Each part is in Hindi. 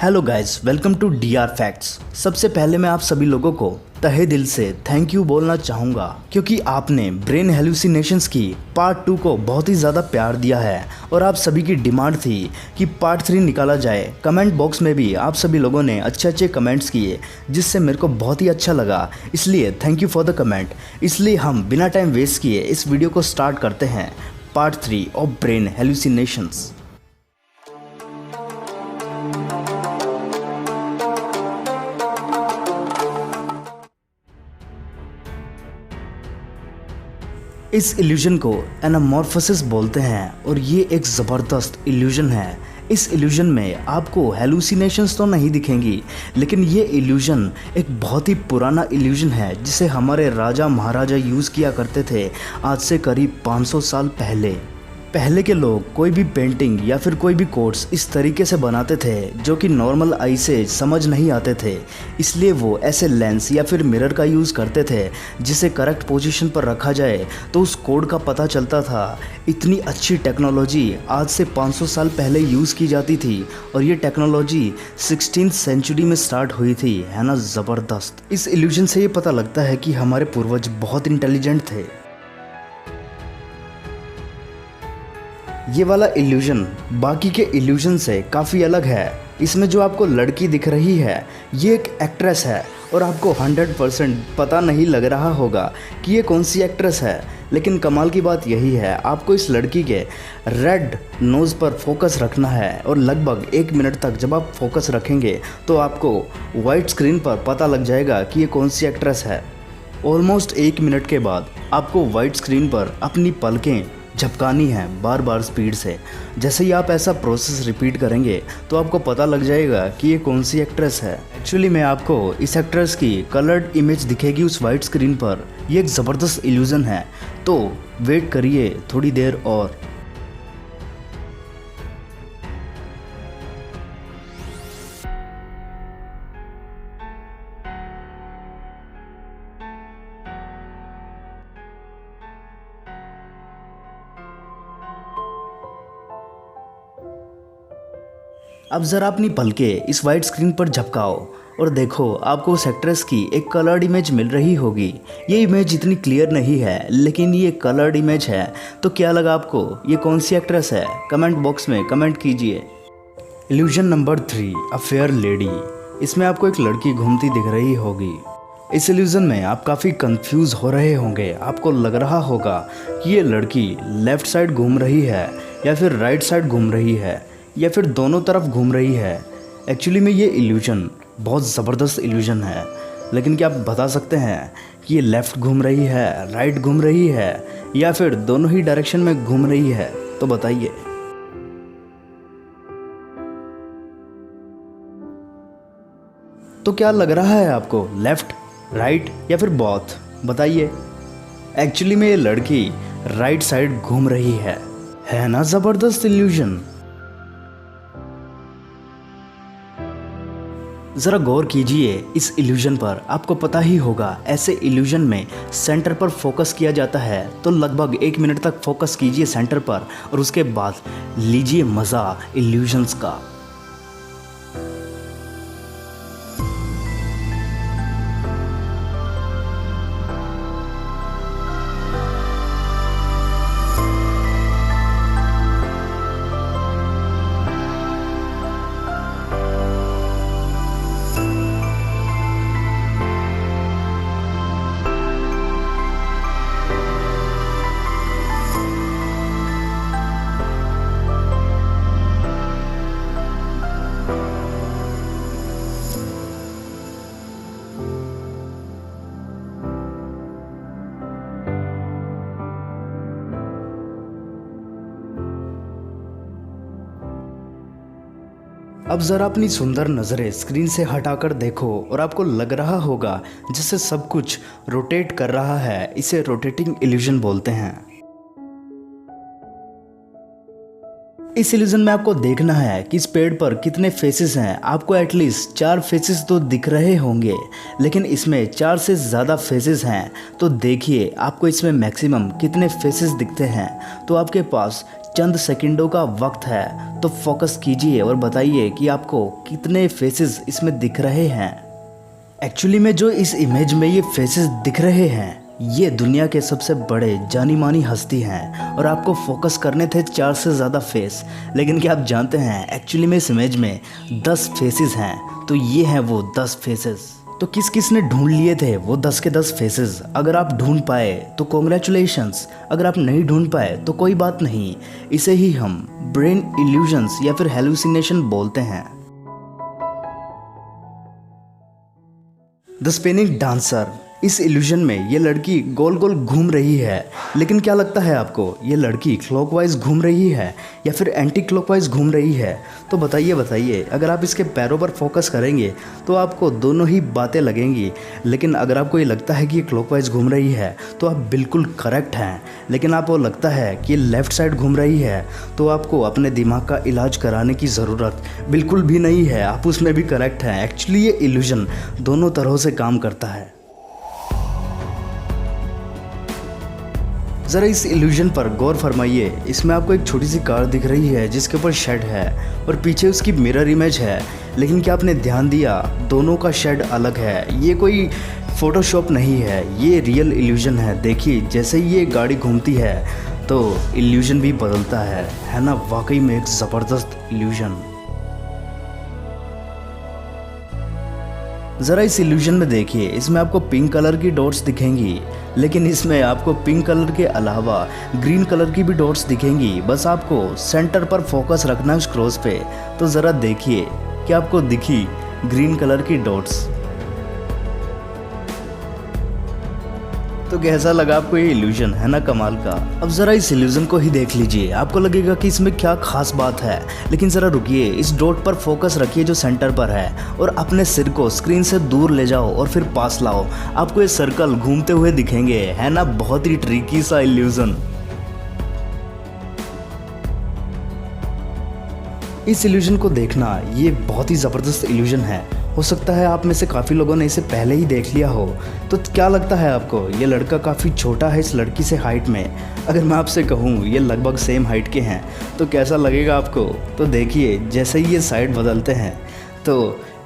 Hello guys, welcome to DR Facts. सबसे पहले मैं आप सभी लोगों को तहे दिल से थैंक यू बोलना चाहूँगा क्योंकि आपने ब्रेन हेलुसिनेशंस की पार्ट 2 को बहुत ही ज़्यादा प्यार दिया है और आप सभी की डिमांड थी कि पार्ट 3 निकाला जाए। कमेंट बॉक्स में भी आप सभी लोगों ने अच्छे अच्छे कमेंट्स किए जिससे मेरे को बहुत ही अच्छा लगा, इसलिए thank you for the comment. इसलिए हम बिना टाइम वेस्ट किए इस वीडियो को स्टार्ट करते हैं, पार्ट 3 ऑफ ब्रेन हेलुसिनेशंस। इस इल्यूजन को एनामॉर्फोसिस बोलते हैं और ये एक ज़बरदस्त इल्यूजन है। इस इल्यूजन में आपको हेलुसिनेशंस तो नहीं दिखेंगी, लेकिन ये इल्यूजन एक बहुत ही पुराना इल्यूजन है जिसे हमारे राजा महाराजा यूज़ किया करते थे आज से करीब 500 साल पहले के लोग कोई भी पेंटिंग या फिर कोई भी कोट्स इस तरीके से बनाते थे जो कि नॉर्मल आई से समझ नहीं आते थे, इसलिए वो ऐसे लेंस या फिर मिरर का यूज़ करते थे जिसे करेक्ट पोजीशन पर रखा जाए तो उस कोड का पता चलता था। इतनी अच्छी टेक्नोलॉजी आज से 500 साल पहले यूज़ की जाती थी और ये टेक्नोलॉजी 16th सेंचुरी में स्टार्ट हुई थी, है ना ज़बरदस्त। इस इल्यूजन से ये पता लगता है कि हमारे पूर्वज बहुत इंटेलिजेंट थे। ये वाला इल्यूजन बाकी के इल्यूजन से काफ़ी अलग है। इसमें जो आपको लड़की दिख रही है ये एक एक्ट्रेस है और आपको 100% पता नहीं लग रहा होगा कि ये कौन सी एक्ट्रेस है, लेकिन कमाल की बात यही है आपको इस लड़की के रेड नोज़ पर फोकस रखना है और लगभग 1 मिनट तक जब आप फोकस रखेंगे तो आपको वाइट स्क्रीन पर पता लग जाएगा कि ये कौन सी एक्ट्रेस है। ऑलमोस्ट 1 मिनट के बाद आपको वाइट स्क्रीन पर अपनी पलकें झपकानी है बार बार स्पीड से। जैसे ही आप ऐसा प्रोसेस रिपीट करेंगे तो आपको पता लग जाएगा कि ये कौन सी एक्ट्रेस है। एक्चुअली में आपको इस एक्ट्रेस की कलर्ड इमेज दिखेगी उस वाइट स्क्रीन पर। ये एक ज़बरदस्त इल्यूज़न है, तो वेट करिए थोड़ी देर और। अब ज़रा अपनी पलकें इस वाइट स्क्रीन पर झपकाओ और देखो आपको उस एक्ट्रेस की एक कलर्ड इमेज मिल रही होगी। ये इमेज इतनी क्लियर नहीं है लेकिन ये कलर्ड इमेज है, तो क्या लगा आपको ये कौन सी एक्ट्रेस है? कमेंट बॉक्स में कमेंट कीजिए। Illusion number 3, a fair lady. इसमें आपको एक लड़की घूमती दिख रही होगी। इस इल्यूजन में आप काफ़ी कंफ्यूज हो रहे होंगे। आपको लग रहा होगा कि ये लड़की लेफ़्ट साइड घूम रही है या फिर राइट साइड घूम रही है या फिर दोनों तरफ घूम रही है। एक्चुअली में ये इल्यूजन बहुत ज़बरदस्त इल्यूजन है, लेकिन क्या आप बता सकते हैं कि ये लेफ़्ट घूम रही है, राइट घूम रही है या फिर दोनों ही डायरेक्शन में घूम रही है? तो बताइए। तो क्या लग रहा है आपको, लेफ़्ट, राइट या फिर बोथ? बताइए। एक्चुअली में ये लड़की राइट साइड घूम रही है ना ज़बरदस्त इल्यूजन। ज़रा गौर कीजिए इस इल्यूजन पर, आपको पता ही होगा ऐसे इल्यूजन में सेंटर पर फोकस किया जाता है, तो लगभग 1 मिनट तक फोकस कीजिए सेंटर पर और उसके बाद लीजिए मज़ा इल्यूजन्स का। अब ज़रा अपनी सुंदर नज़रें स्क्रीन से हटाकर देखो और आपको लग रहा होगा जैसे सब कुछ रोटेट कर रहा है। इसे रोटेटिंग इल्यूजन बोलते हैं। इस इल्यूजन में आपको देखना है कि इस पेड़ पर कितने फेसेस हैं। आपको एटलीस्ट 4 फेसेस तो दिख रहे होंगे, लेकिन इसमें 4 से ज़्यादा फेसेस हैं। तो देखिए आपको इसमें मैक्सिमम कितने फेसेस दिखते हैं। तो आपके पास चंद सेकंडों का वक्त है, तो फोकस कीजिए और बताइए कि आपको कितने फेसेस इसमें दिख रहे हैं। एक्चुअली में जो इस इमेज में ये फेसेस दिख रहे हैं, ये दुनिया के सबसे बड़े जानी मानी हस्ती हैं और आपको फोकस करने थे 4 से ज़्यादा फेस। लेकिन क्या आप जानते हैं एक्चुअली में इस इमेज में 10 फेसेस हैं। तो ये हैं वो 10 फेसेस। तो किस किस ने ढूंढ लिए थे वो 10 के 10 फेसेस? अगर आप ढूंढ पाए तो कॉन्ग्रेचुलेशंस, अगर आप नहीं ढूंढ पाए तो कोई बात नहीं। इसे ही हम ब्रेन इल्यूजन्स या फिर हेलुसिनेशन बोलते हैं। द स्पिनिंग डांसर, इस इल्यूजन में ये लड़की गोल गोल घूम रही है, लेकिन क्या लगता है आपको ये लड़की क्लॉकवाइज घूम रही है या फिर एंटी क्लॉकवाइज घूम रही है? तो बताइए अगर आप इसके पैरों पर फोकस करेंगे तो आपको दोनों ही बातें लगेंगी। लेकिन अगर आपको ये लगता है कि ये क्लॉकवाइज घूम रही है तो आप बिल्कुल करेक्ट हैं। लेकिन आपको लगता है कि ये लेफ़्ट साइड घूम रही है तो आपको अपने दिमाग का इलाज कराने की ज़रूरत बिल्कुल भी नहीं है, आप उसमें भी करेक्ट हैं। एक्चुअली ये इल्यूजन दोनों तरह से काम करता है। ज़रा इस इल्यूजन पर गौर फरमाइए। इसमें आपको एक छोटी सी कार दिख रही है जिसके ऊपर शेड है और पीछे उसकी मिरर इमेज है। लेकिन क्या आपने ध्यान दिया, दोनों का शेड अलग है। ये कोई फोटोशॉप नहीं है, ये रियल इल्यूजन है। देखिए जैसे ही ये गाड़ी घूमती है तो इल्यूजन भी बदलता है ना? वाकई में एक ज़बरदस्त इल्यूजन। ज़रा इस इल्यूजन में देखिए, इसमें आपको पिंक कलर की डॉट्स दिखेंगी, लेकिन इसमें आपको पिंक कलर के अलावा ग्रीन कलर की भी डॉट्स दिखेंगी। बस आपको सेंटर पर फोकस रखना है उस क्रॉस पे। तो ज़रा देखिए कि आपको दिखी ग्रीन कलर की डॉट्स। तो कैसा लगा आपको ये इल्यूजन, है ना कमाल का? अब ज़रा इस इल्यूजन को ही देख लीजिए, आपको लगेगा कि इसमें क्या खास बात है। लेकिन ज़रा रुकिए, इस डॉट पर फोकस रखिए जो सेंटर पर है और अपने सिर को स्क्रीन से दूर ले जाओ और फिर पास लाओ। आपको ये सर्कल घूमते हुए दिखेंगे, है ना? बहुत ही ट्रिकी सा इल्यूजन। इस इल्यूजन को देखना ये बहुत ही ज़बरदस्त इल्यूजन है। हो सकता है आप में से काफ़ी लोगों ने इसे पहले ही देख लिया हो। तो क्या लगता है आपको, ये लड़का काफ़ी छोटा है इस लड़की से हाइट में? अगर मैं आपसे कहूँ ये लगभग सेम हाइट के हैं तो कैसा लगेगा आपको? तो देखिए जैसे ही ये साइड बदलते हैं तो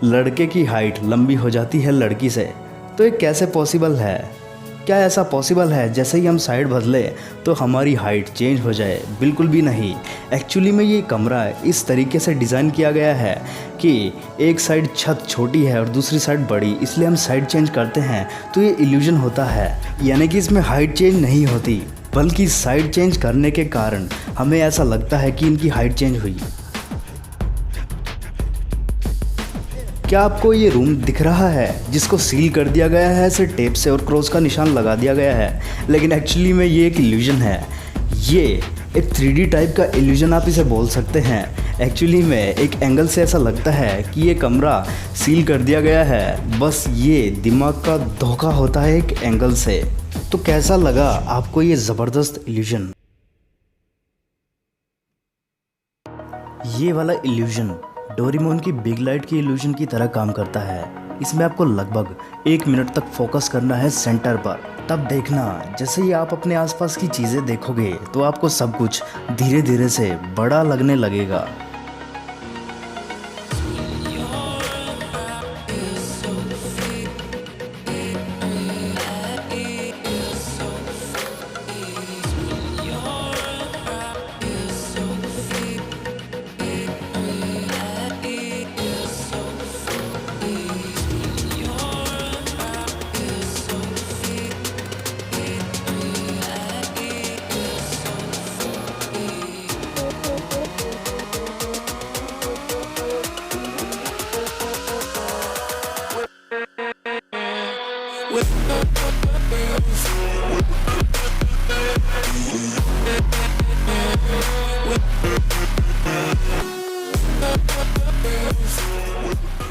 लड़के की हाइट लंबी हो जाती है लड़की से। तो ये कैसे पॉसिबल है? क्या ऐसा पॉसिबल है जैसे ही हम साइड बदले तो हमारी हाइट चेंज हो जाए? बिल्कुल भी नहीं। एक्चुअली में ये कमरा इस तरीके से डिज़ाइन किया गया है कि एक साइड छत छोटी है और दूसरी साइड बड़ी, इसलिए हम साइड चेंज करते हैं तो ये इल्यूजन होता है। यानी कि इसमें हाइट चेंज नहीं होती, बल्कि साइड चेंज करने के कारण हमें ऐसा लगता है कि इनकी हाइट चेंज हुई। क्या आपको ये रूम दिख रहा है जिसको सील कर दिया गया है ऐसे टेप से और क्रॉस का निशान लगा दिया गया है? लेकिन एक्चुअली में ये एक इल्यूजन है। ये एक 3D टाइप का इल्यूजन आप इसे बोल सकते हैं। एक्चुअली में एक एंगल से ऐसा लगता है कि ये कमरा सील कर दिया गया है, बस ये दिमाग का धोखा होता है एक एंगल से। तो कैसा लगा आपको ये ज़बरदस्त इल्यूजन? ये वाला इल्यूजन डोरेमोन की बिग लाइट की इल्यूजन की तरह काम करता है। इसमें आपको लगभग 1 मिनट तक फोकस करना है सेंटर पर। तब देखना जैसे ही आप अपने आसपास की चीज़ें देखोगे तो आपको सब कुछ धीरे धीरे से बड़ा लगने लगेगा।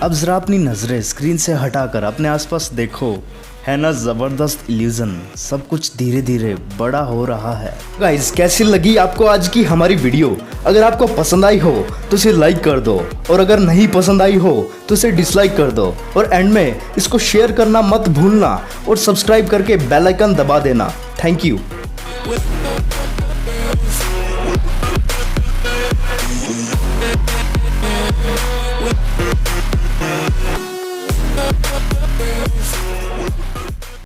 अब ज़रा अपनी नज़रें स्क्रीन से हटाकर अपने आसपास देखो, है ना ज़बरदस्त इल्यूजन? सब कुछ धीरे धीरे बड़ा हो रहा है। गाइस कैसी लगी आपको आज की हमारी वीडियो? अगर आपको पसंद आई हो तो इसे लाइक कर दो, और अगर नहीं पसंद आई हो तो इसे डिसलाइक कर दो, और एंड में इसको शेयर करना मत भूलना और सब्सक्राइब करके बेल आइकन दबा देना। Thank you. है।